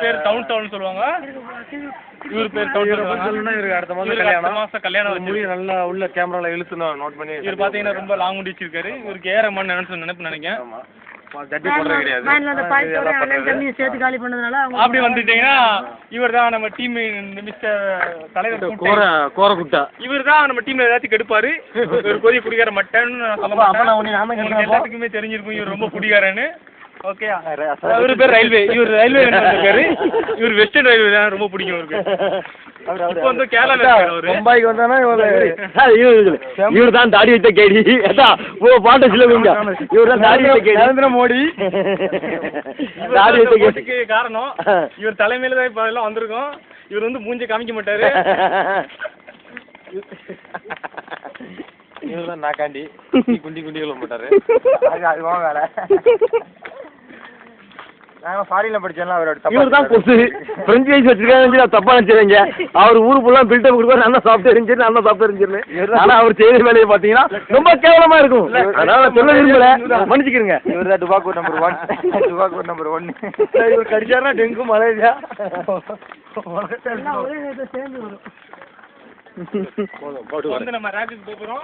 பேர் டவுன் சொல்லுவாங்க. இவர் பேர் டவுன் சொல்லுவாங்க. இவருக்கு அடுத்த மாசம் கல்யாணம் முடி நல்லா உள்ள கேமரால இழுத்து நோட் பண்ணி. இவர் பாத்தீங்கன்னா ரொம்ப லாங் முடி வச்சிருக்காரு. இவருக்கு ஏறமான நினைக்கிறேன். அப்படி வந்துட்டீங்கன்னா இவர் தான் நம்ம டீம் தலைவர் கோரகுட்டா. இவர் தான் நம்ம டீம்ல ஏதாச்சும் கெடுப்பாரு. இவர் கொதி குடிக்கார மட்டன் எல்லாத்துக்குமே தெரிஞ்சிருக்கும் இவர் ரொம்ப குடிக்காரன்னு. ஓகே, இவரு பேர் ரயில்வே. இவர் ரயில்வே இருக்காரு. இவர் வெஸ்டர்ன் ரயில்வே தான் ரொம்ப பிடிக்கும் இவருக்கு. இப்போ வந்து கேரளா மும்பைக்கு வந்தானா இவர் தான் தாடி வைத்த கேடி. பாட்டு சொல்லுவீங்க. இவர் தான் தாடி வைத்த கேடி. நரேந்திர மோடி தாடி வைத்த கேடிக்கு காரணம் இவர் தலைமையில தான் இப்ப எல்லாம் வந்திருக்கோம். இவர் வந்து மூஞ்ச காமிக்க மாட்டாரு. இவர் தான் நாக்காண்டி குண்டி சொல்ல மாட்டாரு. அதுதான் வேலை. நாங்கள் ஃபாரின்ல படிச்சோம்ல அவரோட. இவர் தான் கொசு ஃப்ரெஞ்ச் வைஸ் வச்சிருக்காங்க. தப்பா நினைச்சிருங்க. அவர் ஊரு ஃபுல்லா பில்டப் கொடுப்பாரு. நான் சாப்பிட்டு இருந்துச்சு, நான் சாப்பிட்டு இருந்துச்சு. ஆனா அவர் செய்த வேலையை பாத்தீங்கன்னா ரொம்ப கேவலமா இருக்கும். அதனால சொல்ல விரும்பல, மன்னிச்சுக்கிறீங்க. இவர் தான் டுபாக்கூர் நம்பர் 1. இவர் கடிச்சாருன்னா டெங்கு மலேரியா வந்து நம்ம ரேக்குக்கு போகிறோம்.